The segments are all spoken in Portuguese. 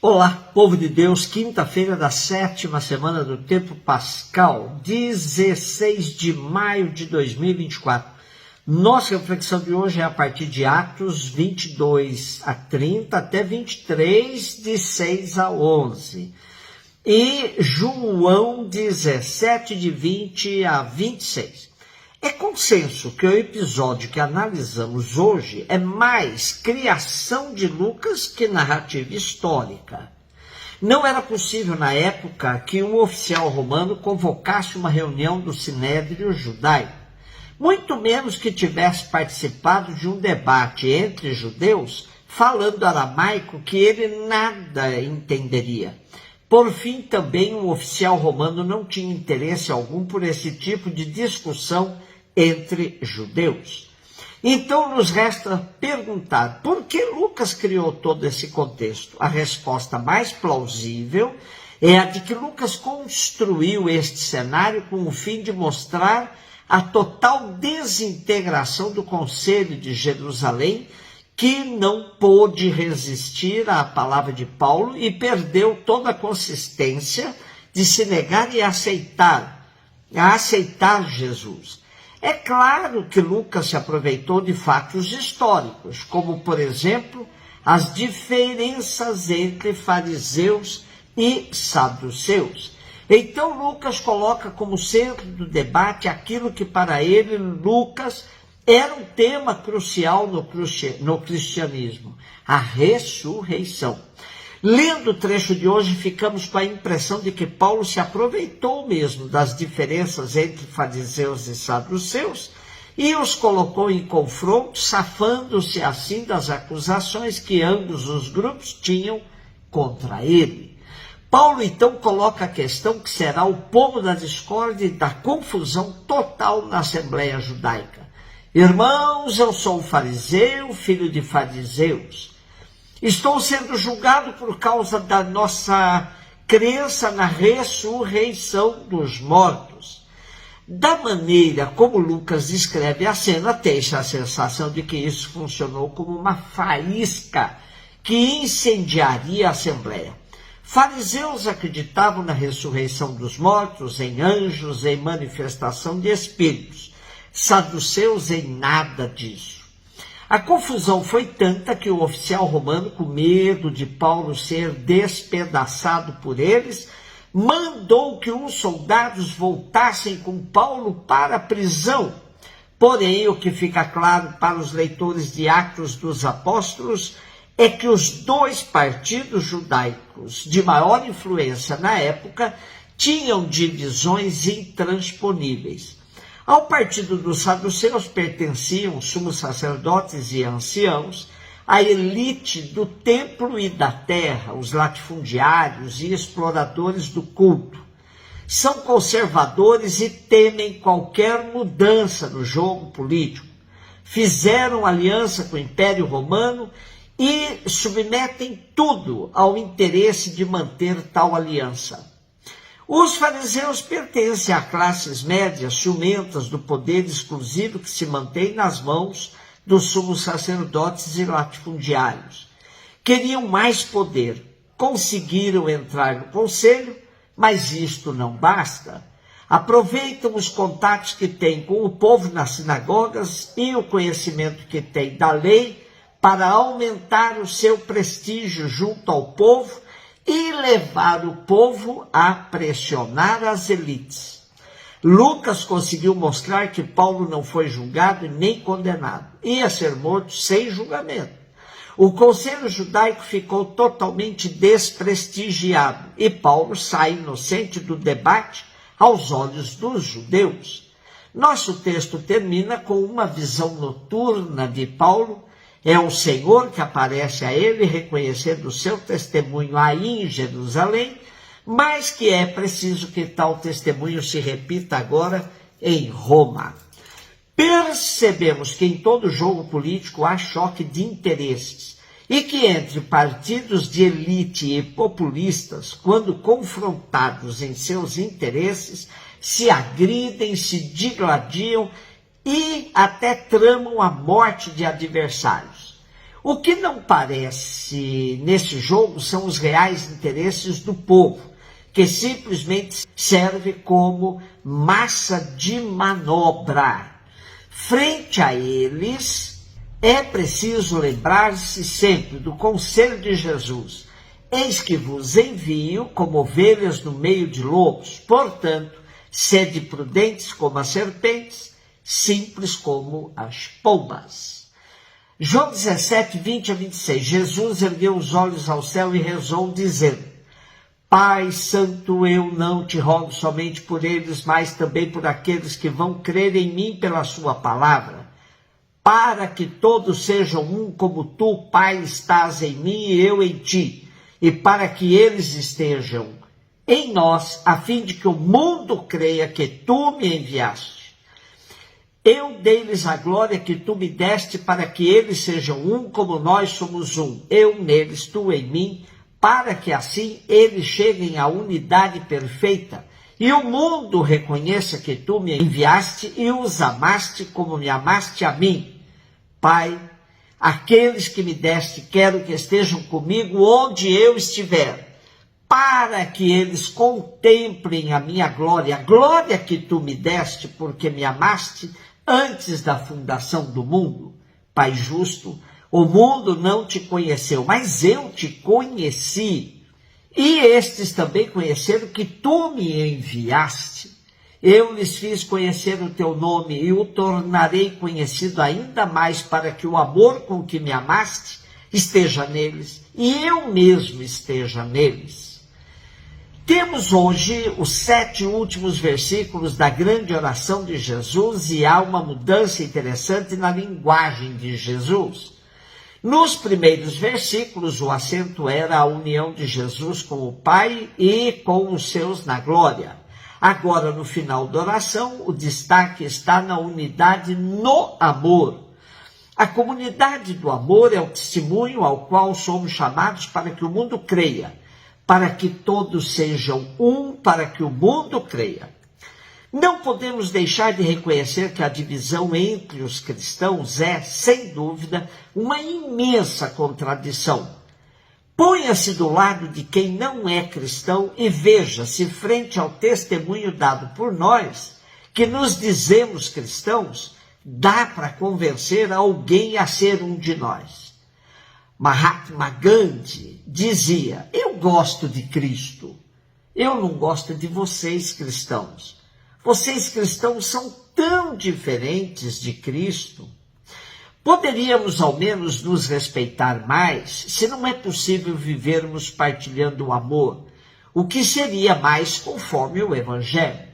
Olá, povo de Deus, quinta-feira da 7ª semana do tempo pascal, 16 de maio de 2024. Nossa reflexão de hoje é a partir de Atos 22 a 30 até 23, de 6 a 11. E João 17, de 20 a 26. É consenso que o episódio que analisamos hoje é mais criação de Lucas que narrativa histórica. Não era possível na época que um oficial romano convocasse uma reunião do Sinédrio judaico, muito menos que tivesse participado de um debate entre judeus falando aramaico que ele nada entenderia. Por fim, também um oficial romano não tinha interesse algum por esse tipo de discussão entre judeus. Então nos resta perguntar, por que Lucas criou todo esse contexto? A resposta mais plausível é a de que Lucas construiu este cenário com o fim de mostrar a total desintegração do Conselho de Jerusalém, que não pôde resistir à palavra de Paulo e perdeu toda a consistência de se negar e aceitar Jesus. É claro que Lucas se aproveitou de fatos históricos, como, por exemplo, as diferenças entre fariseus e saduceus. Então, Lucas coloca como centro do debate aquilo que para ele, Lucas, era um tema crucial no cristianismo, a ressurreição. Lendo o trecho de hoje, ficamos com a impressão de que Paulo se aproveitou mesmo das diferenças entre fariseus e saduceus e os colocou em confronto, safando-se assim das acusações que ambos os grupos tinham contra ele. Paulo então coloca a questão que será o pomo da discórdia e da confusão total na Assembleia Judaica. Irmãos, eu sou um fariseu, filho de fariseus. Estou sendo julgado por causa da nossa crença na ressurreição dos mortos. Da maneira como Lucas descreve a cena, deixa a sensação de que isso funcionou como uma faísca que incendiaria a Assembleia. Fariseus acreditavam na ressurreição dos mortos, em anjos, em manifestação de espíritos. Saduceus em nada disso. A confusão foi tanta que o oficial romano, com medo de Paulo ser despedaçado por eles, mandou que os soldados voltassem com Paulo para a prisão. Porém, o que fica claro para os leitores de Atos dos Apóstolos é que os dois partidos judaicos de maior influência na época tinham divisões intransponíveis. Ao partido dos saduceus pertenciam sumos sacerdotes e anciãos, a elite do templo e da terra, os latifundiários e exploradores do culto. São conservadores e temem qualquer mudança no jogo político. Fizeram aliança com o Império Romano e submetem tudo ao interesse de manter tal aliança. Os fariseus pertencem a classes médias ciumentas do poder exclusivo que se mantém nas mãos dos sumos sacerdotes e latifundiários. Queriam mais poder, conseguiram entrar no conselho, mas isto não basta. Aproveitam os contatos que têm com o povo nas sinagogas e o conhecimento que têm da lei para aumentar o seu prestígio junto ao povo e levar o povo a pressionar as elites. Lucas conseguiu mostrar que Paulo não foi julgado e nem condenado. Ia ser morto sem julgamento. O conselho judaico ficou totalmente desprestigiado e Paulo sai inocente do debate aos olhos dos judeus. Nosso texto termina com uma visão noturna de Paulo. É o Senhor que aparece a ele, reconhecendo o seu testemunho aí em Jerusalém, mas que é preciso que tal testemunho se repita agora em Roma. Percebemos que em todo jogo político há choque de interesses e que entre partidos de elite e populistas, quando confrontados em seus interesses, se agridem, se digladiam e até tramam a morte de adversários. O que não parece nesse jogo são os reais interesses do povo, que simplesmente serve como massa de manobra. Frente a eles, é preciso lembrar-se sempre do conselho de Jesus: eis que vos envio como ovelhas no meio de lobos, portanto, sede prudentes como as serpentes, simples como as pombas. João 17, 20 a 26, Jesus ergueu os olhos ao céu e rezou, dizendo: Pai Santo, eu não te rogo somente por eles, mas também por aqueles que vão crer em mim pela sua palavra, para que todos sejam um como tu, Pai, estás em mim e eu em ti, e para que eles estejam em nós, a fim de que o mundo creia que tu me enviaste. Eu dei-lhes a glória que tu me deste, para que eles sejam um como nós somos um, eu neles, tu em mim, para que assim eles cheguem à unidade perfeita, e o mundo reconheça que tu me enviaste e os amaste como me amaste a mim. Pai, aqueles que me deste, quero que estejam comigo onde eu estiver, para que eles contemplem a minha glória, a glória que tu me deste, porque me amaste antes da fundação do mundo. Pai justo, o mundo não te conheceu, mas eu te conheci. E estes também conheceram que tu me enviaste. Eu lhes fiz conhecer o teu nome e o tornarei conhecido ainda mais, para que o amor com que me amaste esteja neles e eu mesmo esteja neles. Temos hoje os 7 últimos versículos da grande oração de Jesus e há uma mudança interessante na linguagem de Jesus. Nos primeiros versículos, o acento era a união de Jesus com o Pai e com os seus na glória. Agora, no final da oração, o destaque está na unidade no amor. A comunidade do amor é o testemunho ao qual somos chamados para que o mundo creia, para que todos sejam um, para que o mundo creia. Não podemos deixar de reconhecer que a divisão entre os cristãos é, sem dúvida, uma imensa contradição. Ponha-se do lado de quem não é cristão e veja se, frente ao testemunho dado por nós, que nos dizemos cristãos, dá para convencer alguém a ser um de nós. Mahatma Gandhi dizia: eu gosto de Cristo, eu não gosto de vocês cristãos. Vocês cristãos são tão diferentes de Cristo. Poderíamos ao menos nos respeitar mais, se não é possível vivermos partilhando o amor, o que seria mais conforme o Evangelho.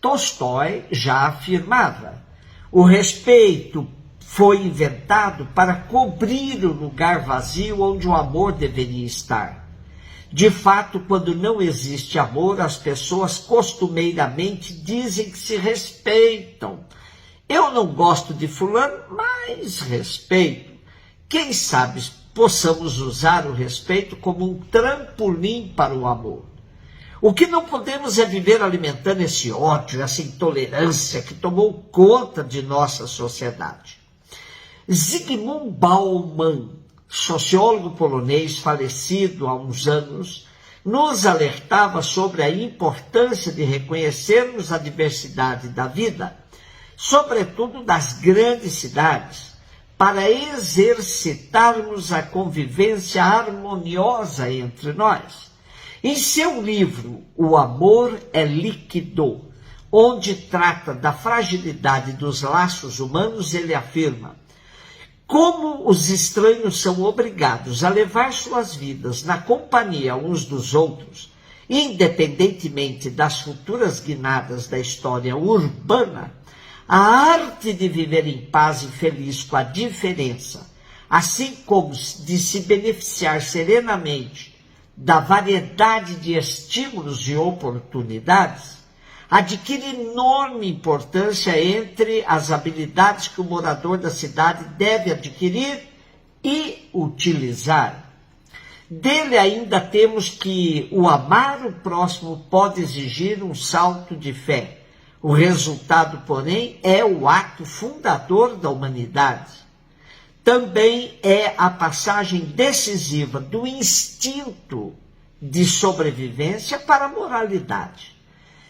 Tolstói já afirmava: o respeito foi inventado para cobrir o lugar vazio onde o amor deveria estar. De fato, quando não existe amor, as pessoas costumeiramente dizem que se respeitam. Eu não gosto de fulano, mas respeito. Quem sabe possamos usar o respeito como um trampolim para o amor. O que não podemos é viver alimentando esse ódio, essa intolerância que tomou conta de nossa sociedade. Zygmunt Bauman, sociólogo polonês falecido há uns anos, nos alertava sobre a importância de reconhecermos a diversidade da vida, sobretudo das grandes cidades, para exercitarmos a convivência harmoniosa entre nós. Em seu livro, O Amor é Líquido, onde trata da fragilidade dos laços humanos, ele afirma: como os estranhos são obrigados a levar suas vidas na companhia uns dos outros, independentemente das futuras guinadas da história urbana, a arte de viver em paz e feliz com a diferença, assim como de se beneficiar serenamente da variedade de estímulos e oportunidades, adquire enorme importância entre as habilidades que o morador da cidade deve adquirir e utilizar. Dele ainda temos que o amar o próximo pode exigir um salto de fé. O resultado, porém, é o ato fundador da humanidade. também é a passagem decisiva do instinto de sobrevivência para a moralidade.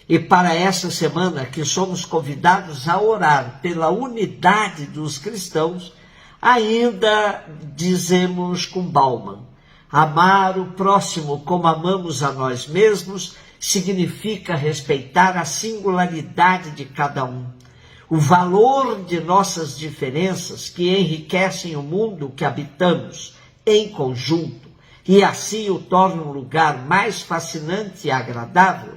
E para essa semana que somos convidados a orar pela unidade dos cristãos, ainda dizemos com Bauman: amar o próximo como amamos a nós mesmos significa respeitar a singularidade de cada um, o valor de nossas diferenças que enriquecem o mundo que habitamos em conjunto e assim o tornam um lugar mais fascinante e agradável,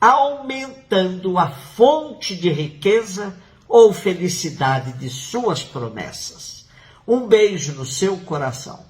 aumentando a fonte de riqueza ou felicidade de suas promessas. Um beijo no seu coração.